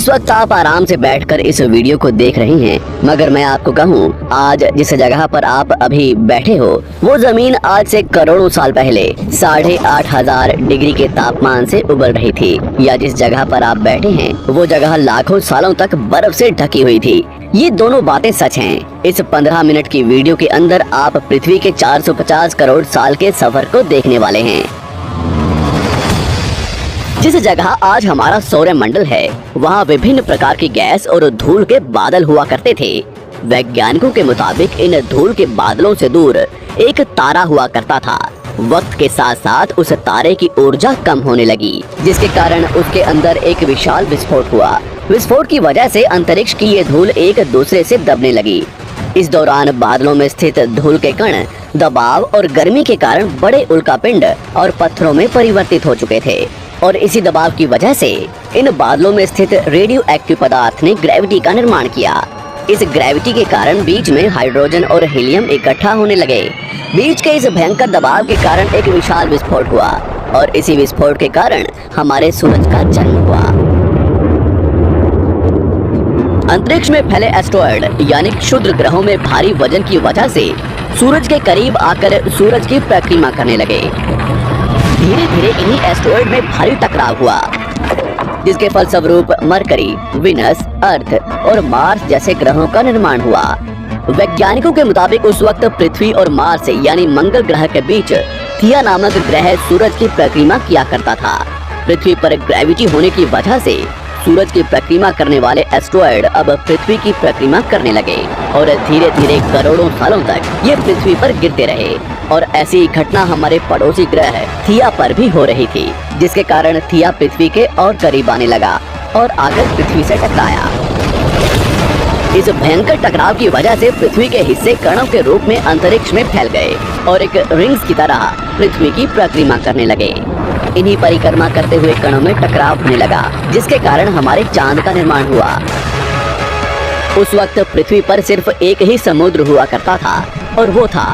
इस वक्त आप आराम से बैठकर इस वीडियो को देख रहे हैं, मगर मैं आपको कहूँ, आज जिस जगह पर आप अभी बैठे हो वो जमीन आज से करोड़ों साल पहले 8,500 डिग्री के तापमान से उबर रही थी, या जिस जगह पर आप बैठे हैं वो जगह लाखों सालों तक बर्फ से ढकी हुई थी। ये दोनों बातें सच हैं। इस 15 मिनट की वीडियो के अंदर आप पृथ्वी के 450 करोड़ साल के सफर को देखने वाले हैं। जिस जगह आज हमारा सौरमंडल है, वहाँ विभिन्न प्रकार की गैस और धूल के बादल हुआ करते थे। वैज्ञानिकों के मुताबिक इन धूल के बादलों से दूर एक तारा हुआ करता था। वक्त के साथ साथ उस तारे की ऊर्जा कम होने लगी, जिसके कारण उसके अंदर एक विशाल विस्फोट हुआ। विस्फोट की वजह से अंतरिक्ष की ये धूल एक दूसरे से दबने लगी। इस दौरान बादलों में स्थित धूल के कण दबाव और गर्मी के कारण बड़े उल्कापिंड और पत्थरों में परिवर्तित हो चुके थे, और इसी दबाव की वजह से इन बादलों में स्थित रेडियो एक्टिव पदार्थ ने ग्रेविटी का निर्माण किया। इस ग्रेविटी के कारण बीच में हाइड्रोजन और हीलियम इकट्ठा होने लगे। बीच के इस भयंकर दबाव के कारण एक विशाल विस्फोट हुआ, और इसी विस्फोट के कारण हमारे सूरज का जन्म हुआ। अंतरिक्ष में फैले एस्टेरॉयड यानी क्षुद्र ग्रहों में भारी वजन की वजह से सूरज के करीब आकर सूरज की परिक्रमा करने लगे। धीरे धीरे इन्हीं एस्टेरॉयड में भारी टकराव हुआ, जिसके फलस्वरूप मरकरी, विनस, अर्थ और मार्स जैसे ग्रहों का निर्माण हुआ। वैज्ञानिकों के मुताबिक उस वक्त पृथ्वी और मार्स यानी मंगल ग्रह के बीच थिया नामक ग्रह सूरज की परिक्रमा किया करता था। पृथ्वी पर ग्रेविटी होने की वजह से सूरज की परिक्रमा करने वाले एस्टेरॉयड अब पृथ्वी की परिक्रमा करने लगे, और धीरे धीरे करोड़ों सालों तक ये पृथ्वी पर गिरते रहे। और ऐसी घटना हमारे पड़ोसी ग्रह थिया पर भी हो रही थी, जिसके कारण थिया पृथ्वी के और करीब आने लगा और आकर पृथ्वी से टकराया। इस भयंकर टकराव की वजह से पृथ्वी के हिस्से कणों के रूप में अंतरिक्ष में फैल गए और एक रिंग्स की तरह पृथ्वी की परिक्रमा करने लगे। इन्हीं परिक्रमा करते हुए कणों में टकराव होने लगा, जिसके कारण हमारे चांद का निर्माण हुआ। उस वक्त पृथ्वी पर सिर्फ एक ही समुद्र हुआ करता था, और वो था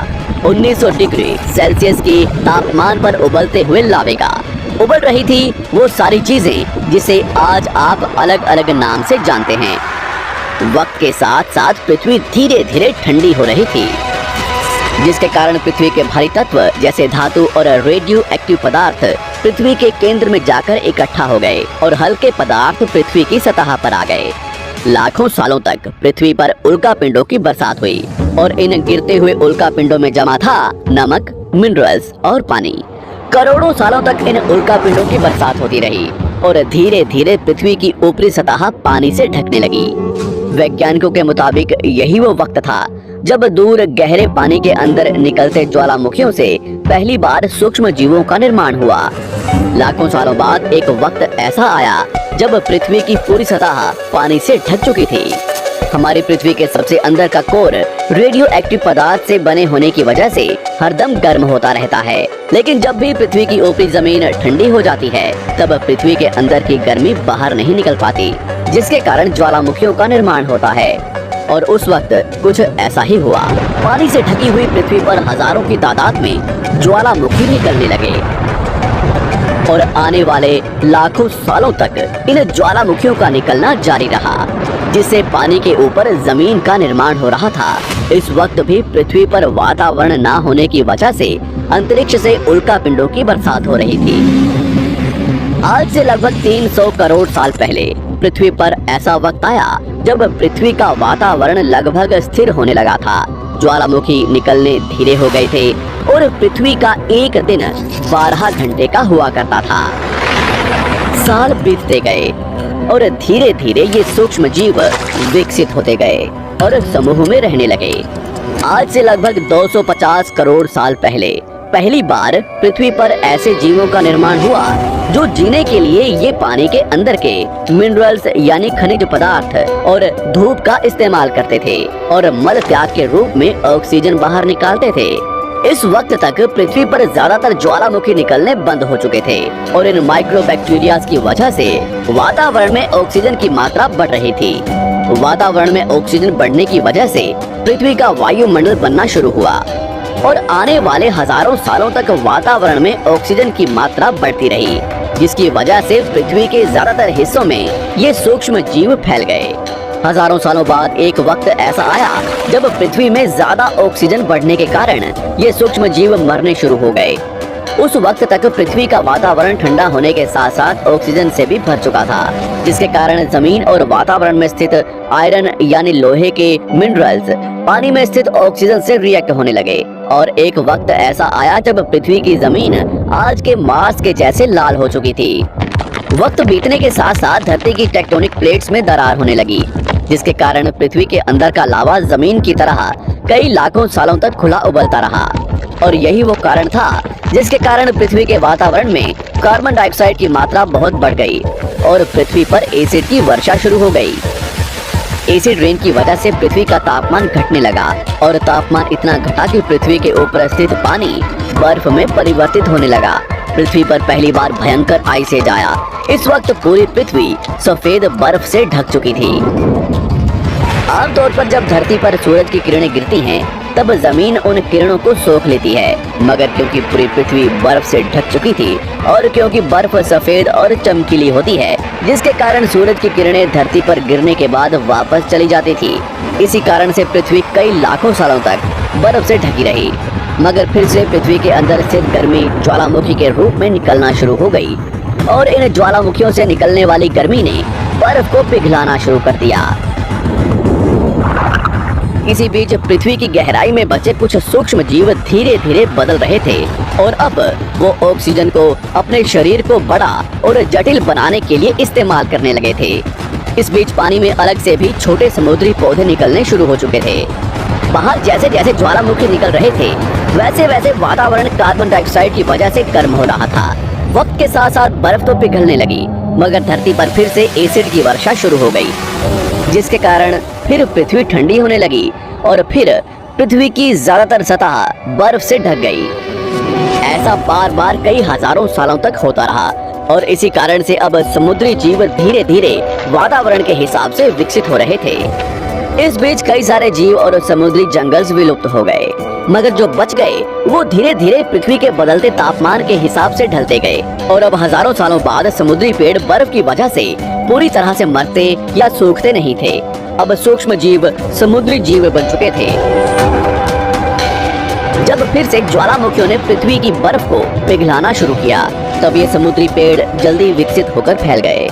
1900 डिग्री सेल्सियस की तापमान पर उबलते हुए लावेगा। उबल रही थी वो सारी चीजें जिसे आज आप अलग अलग नाम से जानते हैं। वक्त के साथ साथ पृथ्वी धीरे धीरे ठंडी हो रही थी, जिसके कारण पृथ्वी के भारी तत्व जैसे धातु और रेडियो एक्टिव पदार्थ पृथ्वी के केंद्र में जाकर इकट्ठा हो गए, और हल्के पदार्थ पृथ्वी की सतह पर आ गए। लाखों सालों तक पृथ्वी पर उल्कापिंडों की बरसात हुई, और इन गिरते हुए उल्कापिंडों में जमा था नमक, मिनरल्स और पानी। करोड़ों सालों तक इन उल्कापिंडों की बरसात होती रही, और धीरे धीरे पृथ्वी की ऊपरी सतह पानी से ढकने लगी। वैज्ञानिकों के मुताबिक यही वो वक्त था जब दूर गहरे पानी के अंदर निकलते ज्वालामुखियों से पहली बार सूक्ष्म जीवों का निर्माण हुआ। लाखों सालों बाद एक वक्त ऐसा आया जब पृथ्वी की पूरी सतह पानी से ढक चुकी थी। हमारी पृथ्वी के सबसे अंदर का कोर रेडियो एक्टिव पदार्थ से बने होने की वजह से हरदम गर्म होता रहता है, लेकिन जब भी पृथ्वी की ऊपरी जमीन ठंडी हो जाती है, तब पृथ्वी के अंदर की गर्मी बाहर नहीं निकल पाती, जिसके कारण ज्वालामुखियों का निर्माण होता है। और उस वक्त कुछ ऐसा ही हुआ। पानी से ढकी हुई पृथ्वी पर हजारों की तादाद में ज्वालामुखी निकलने लगे, और आने वाले लाखों सालों तक इन ज्वालामुखियों का निकलना जारी रहा, जिससे पानी के ऊपर जमीन का निर्माण हो रहा था। इस वक्त भी पृथ्वी पर वातावरण न होने की वजह से अंतरिक्ष से उल्कापिंडों की बरसात हो रही थी। आज से लगभग 300 करोड़ साल पहले पृथ्वी पर ऐसा वक्त आया जब पृथ्वी का वातावरण लगभग स्थिर होने लगा था। ज्वालामुखी निकलने धीरे हो गए थे, और पृथ्वी का एक दिन 12 घंटे का हुआ करता था। साल बीतते गए, और धीरे धीरे ये सूक्ष्म जीव विकसित होते गए और समूह में रहने लगे। आज से लगभग 250 करोड़ साल पहले पहली बार पृथ्वी पर ऐसे जीवों का निर्माण हुआ जो जीने के लिए ये पानी के अंदर के मिनरल्स यानी खनिज पदार्थ और धूप का इस्तेमाल करते थे, और मल त्याग के रूप में ऑक्सीजन बाहर निकालते थे। इस वक्त तक पृथ्वी पर ज्यादातर ज्वालामुखी निकलने बंद हो चुके थे, और इन माइक्रोबैक्टीरिया की वजह से वातावरण में ऑक्सीजन की मात्रा बढ़ रही थी। वातावरण में ऑक्सीजन बढ़ने की वजह से पृथ्वी का वायुमंडल बनना शुरू हुआ, और आने वाले हजारों सालों तक वातावरण में ऑक्सीजन की मात्रा बढ़ती रही। जिसकी वजह से पृथ्वी के ज्यादातर हिस्सों में ये सूक्ष्म जीव फैल गए। हजारों सालों बाद एक वक्त ऐसा आया जब पृथ्वी में ज्यादा ऑक्सीजन बढ़ने के कारण ये सूक्ष्म जीव मरने शुरू हो गए। उस वक्त तक पृथ्वी का वातावरण ठंडा होने के साथ साथ ऑक्सीजन से भी भर चुका था, जिसके कारण जमीन और वातावरण में स्थित आयरन यानी लोहे के मिनरल्स पानी में स्थित ऑक्सीजन से रिएक्ट होने लगे। और एक वक्त ऐसा आया जब पृथ्वी की जमीन आज के मार्स के जैसे लाल हो चुकी थी। वक्त बीतने के साथ साथ धरती की टेक्टोनिक प्लेट्स में दरार होने लगी, जिसके कारण पृथ्वी के अंदर का लावा जमीन की तरह कई लाखों सालों तक खुला उबलता रहा। और यही वो कारण था जिसके कारण पृथ्वी के वातावरण में कार्बन डाइऑक्साइड की मात्रा बहुत बढ़ गई और पृथ्वी पर एसिड की वर्षा शुरू हो गई। एसिड रेन की वजह से पृथ्वी का तापमान घटने लगा और तापमान इतना घटा कि पृथ्वी के ऊपर स्थित पानी बर्फ में परिवर्तित होने लगा। पृथ्वी पर पहली बार भयंकर आइस एज आया। इस वक्त पूरी पृथ्वी सफेद बर्फ से ढक चुकी थी। आमतौर पर जब धरती पर सूरज की किरणें गिरती हैं, तब जमीन उन किरणों को सोख लेती है, मगर क्योंकि पूरी पृथ्वी बर्फ से ढक चुकी थी और क्योंकि बर्फ सफेद और चमकीली होती है, जिसके कारण सूरज की किरणें धरती पर गिरने के बाद वापस चली जाती थी। इसी कारण से पृथ्वी कई लाखों सालों तक बर्फ से ढकी रही, मगर फिर से पृथ्वी के अंदर स्थित गर्मी ज्वालामुखी के रूप में निकलना शुरू हो गई और इन ज्वालामुखियों से निकलने वाली गर्मी ने बर्फ को पिघलाना शुरू कर दिया। इसी बीच पृथ्वी की गहराई में बचे कुछ सूक्ष्म जीव धीरे धीरे बदल रहे थे और अब वो ऑक्सीजन को अपने शरीर को बड़ा और जटिल बनाने के लिए इस्तेमाल करने लगे थे। इस बीच पानी में अलग से भी छोटे समुद्री पौधे निकलने शुरू हो चुके थे। बाहर जैसे जैसे ज्वालामुखी निकल रहे थे, वैसे वैसे वातावरण कार्बन डाइऑक्साइड की वजह से गर्म हो रहा था। वक्त के साथ साथ बर्फ तो पिघलने लगी, मगर धरती पर फिर से एसिड की वर्षा शुरू हो गई, जिसके कारण फिर पृथ्वी ठंडी होने लगी और फिर पृथ्वी की ज्यादातर सतह बर्फ से ढक गई। ऐसा बार बार कई हजारों सालों तक होता रहा और इसी कारण से अब समुद्री जीव धीरे धीरे वातावरण के हिसाब से विकसित हो रहे थे। इस बीच कई सारे जीव और समुद्री जंगल विलुप्त हो गए, मगर जो बच गए वो धीरे धीरे पृथ्वी के बदलते तापमान के हिसाब से ढलते गए और अब हजारों सालों बाद समुद्री पेड़ बर्फ की वजह से पूरी तरह से मरते या सूखते नहीं थे। अब सूक्ष्म जीव समुद्री जीव बन चुके थे। जब फिर से ज्वालामुखियों ने पृथ्वी की बर्फ को पिघलाना शुरू किया, तब ये समुद्री पेड़ जल्दी विकसित होकर फैल गए।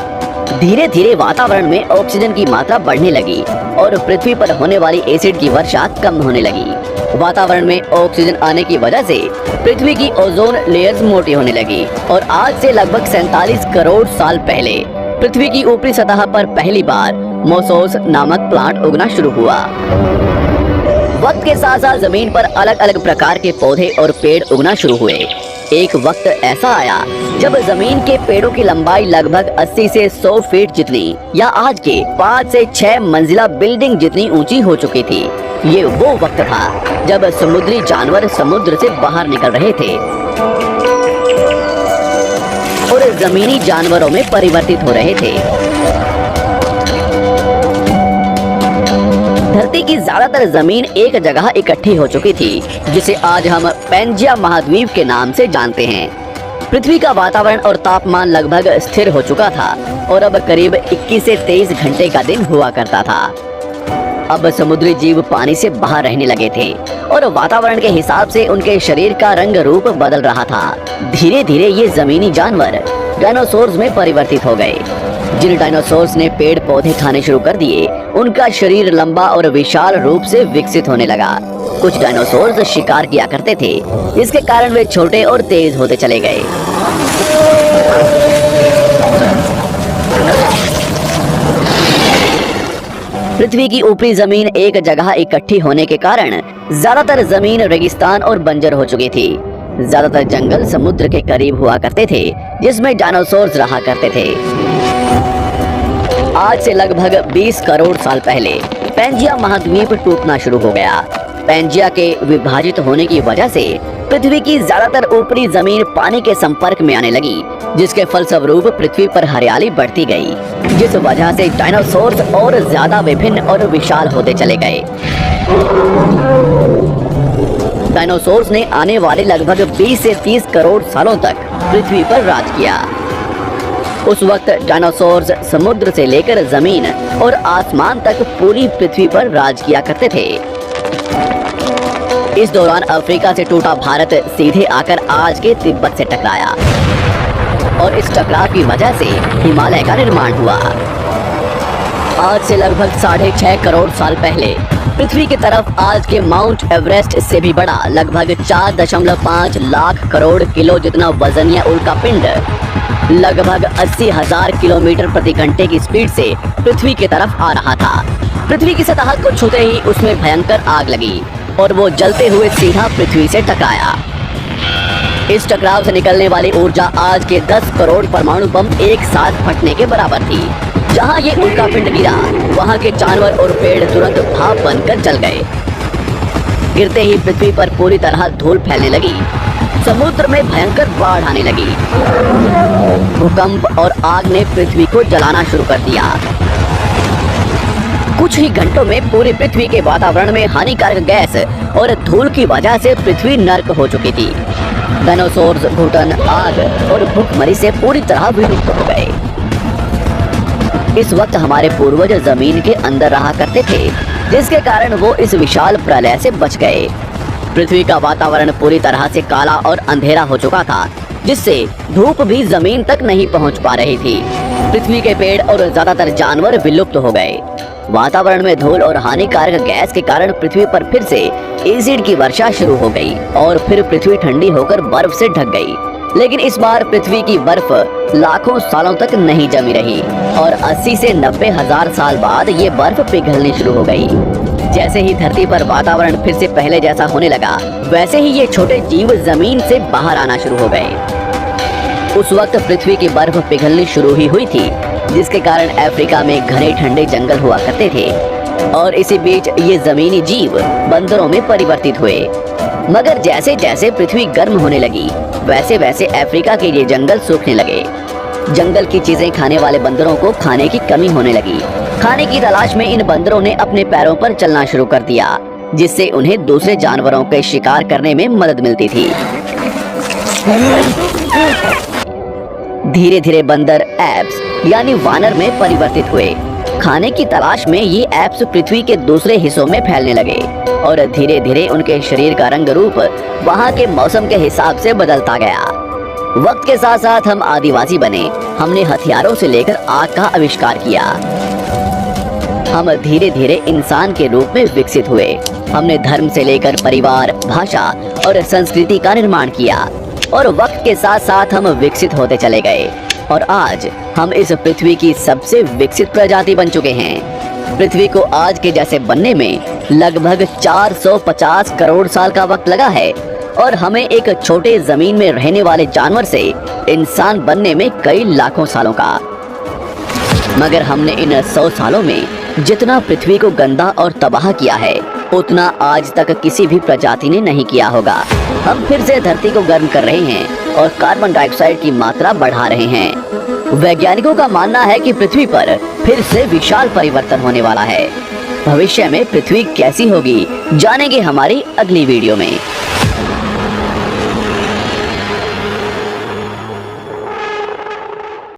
धीरे धीरे वातावरण में ऑक्सीजन की मात्रा बढ़ने लगी और पृथ्वी पर होने वाली एसिड की वर्षा कम होने लगी। वातावरण में ऑक्सीजन आने की वजह से पृथ्वी की ओजोन लेयर्स मोटी होने लगी और आज से लगभग 47 करोड़ साल पहले पृथ्वी की ऊपरी सतह पर पहली बार मोसोस नामक प्लांट उगना शुरू हुआ। वक्त के साथ साथ जमीन पर अलग अलग प्रकार के पौधे और पेड़ उगना शुरू हुए। एक वक्त ऐसा आया जब जमीन के पेड़ों की लंबाई लगभग 80 से 100 फीट जितनी या आज के 5 से 6 मंजिला बिल्डिंग जितनी ऊंची हो चुकी थी। ये वो वक्त था जब समुद्री जानवर समुद्र से बाहर निकल रहे थे और जमीनी जानवरों में परिवर्तित हो रहे थे। धरती की ज्यादातर जमीन एक जगह इकट्ठी हो चुकी थी, जिसे आज हम पैंजिया महाद्वीप के नाम से जानते हैं। पृथ्वी का वातावरण और तापमान लगभग स्थिर हो चुका था और अब करीब 21 से 23 घंटे का दिन हुआ करता था। अब समुद्री जीव पानी से बाहर रहने लगे थे और वातावरण के हिसाब से उनके शरीर का रंग रूप बदल रहा था। धीरे धीरे ये जमीनी जानवर डायनासोर्स में परिवर्तित हो गए। जिन डायनासोर्स ने पेड़ पौधे खाने शुरू कर दिए, उनका शरीर लंबा और विशाल रूप से विकसित होने लगा। कुछ डायनासोर्स शिकार किया करते थे, जिसके कारण वे छोटे और तेज होते चले गए। पृथ्वी की ऊपरी जमीन एक जगह इकट्ठी होने के कारण ज्यादातर जमीन रेगिस्तान और बंजर हो चुकी थी। ज्यादातर जंगल समुद्र के करीब हुआ करते थे, जिसमें डायनासोर्स रहा करते थे। आज से लगभग 20 करोड़ साल पहले पैंजिया महाद्वीप टूटना शुरू हो गया। पैंजिया के विभाजित होने की वजह से पृथ्वी की ज्यादातर ऊपरी जमीन पानी के संपर्क में आने लगी, जिसके फलस्वरूप पृथ्वी पर हरियाली बढ़ती गई, जिस वजह से डायनासोर्स और ज्यादा विभिन्न और विशाल होते चले गए। डायनासोर्स ने आने वाले लगभग 20 से 30 करोड़ सालों तक पृथ्वी पर राज किया। उस वक्त डायनासोर्स समुद्र से लेकर जमीन और आसमान तक पूरी पृथ्वी पर राज किया करते थे। इस दौरान अफ्रीका से टूटा भारत सीधे आकर आज के तिब्बत से टकराया और इस टकराव की वजह से हिमालय का निर्माण हुआ। आज से लगभग 6.5 करोड़ साल पहले पृथ्वी की तरफ आज के माउंट एवरेस्ट से भी बड़ा लगभग 4.5 लाख करोड़ किलो जितना वजनिया उल्का पिंड लगभग 80,000 किलोमीटर प्रति घंटे की स्पीड से पृथ्वी की तरफ आ रहा था। पृथ्वी की सतह को छूते ही उसमें भयंकर आग लगी और वो जलते हुए सीधा पृथ्वी से टकराया। इस टकराव से निकलने वाली ऊर्जा आज के 10 करोड़ परमाणु बम एक साथ फटने के बराबर थी। जहां ये उल्का पिंड गिरा, वहां के जानवर और पेड़ तुरंत भाप बनकर जल गए। गिरते ही पृथ्वी पर पूरी तरह धूल फैलने लगी। समुद्र में भयंकर बाढ़ आने लगी। भूकंप और आग ने पृथ्वी को जलाना शुरू कर दिया। कुछ ही घंटों में पूरी पृथ्वी के वातावरण में हानिकारक गैस और धूल की वजह से पृथ्वी नर्क हो चुकी थी। डायनासोर्स, घुटन, आग और भूखमरी से पूरी तरह विलुप्त हो गए। इस वक्त हमारे पूर्वज जमीन के अंदर रहा करते थे, जिसके कारण वो इस विशाल प्रलय से बच गए। पृथ्वी का वातावरण पूरी तरह से काला और अंधेरा हो चुका था, जिससे धूप भी जमीन तक नहीं पहुंच पा रही थी। पृथ्वी के पेड़ और ज्यादातर जानवर विलुप्त हो गए। वातावरण में धूल और हानिकारक गैस के कारण पृथ्वी पर फिर से एसिड की वर्षा शुरू हो गई और फिर पृथ्वी ठंडी होकर बर्फ से ढक गई। लेकिन इस बार पृथ्वी की बर्फ लाखों सालों तक नहीं जमी रही और 80 से 90 हजार साल बाद ये बर्फ पिघलनी शुरू हो गई। जैसे ही धरती पर वातावरण फिर से पहले जैसा होने लगा, वैसे ही ये छोटे जीव जमीन से बाहर आना शुरू हो गए। उस वक्त पृथ्वी की बर्फ पिघलनी शुरू ही हुई थी, जिसके कारण अफ्रीका में घने ठंडे जंगल हुआ करते थे और इसी बीच ये जमीनी जीव बंदरों में परिवर्तित हुए। मगर जैसे जैसे पृथ्वी गर्म होने लगी, वैसे वैसे अफ्रीका के ये जंगल सूखने लगे। जंगल की चीजें खाने वाले बंदरों को खाने की कमी होने लगी। खाने की तलाश में इन बंदरों ने अपने पैरों पर चलना शुरू कर दिया, जिससे उन्हें दूसरे जानवरों के शिकार करने में मदद मिलती थी। धीरे धीरे बंदर एप्स यानी वानर में परिवर्तित हुए। खाने की तलाश में ये एप्स पृथ्वी के दूसरे हिस्सों में फैलने लगे और धीरे धीरे उनके शरीर का रंग रूप वहाँ के मौसम के हिसाब से बदलता गया। वक्त के साथ साथ हम आदिवासी बने। हमने हथियारों से लेकर आग का आविष्कार किया। हम धीरे धीरे इंसान के रूप में विकसित हुए। हमने धर्म से लेकर परिवार, भाषा और संस्कृति का निर्माण किया और वक्त के साथ साथ हम विकसित होते चले गए और आज हम इस पृथ्वी की सबसे विकसित प्रजाति बन चुके हैं। पृथ्वी को आज के जैसे बनने में लगभग 450 करोड़ साल का वक्त लगा है और हमें एक छोटे जमीन में रहने वाले जानवर से इंसान बनने में कई लाखों सालों का। मगर हमने इन 100 सालों में जितना पृथ्वी को गंदा और तबाह किया है, उतना आज तक किसी भी प्रजाति ने नहीं किया होगा। हम फिर से धरती को गर्म कर रहे हैं और कार्बन डाइऑक्साइड की मात्रा बढ़ा रहे हैं। वैज्ञानिकों का मानना है कि पृथ्वी पर फिर से विशाल परिवर्तन होने वाला है। भविष्य में पृथ्वी कैसी होगी, जानेंगे हमारी अगली वीडियो में।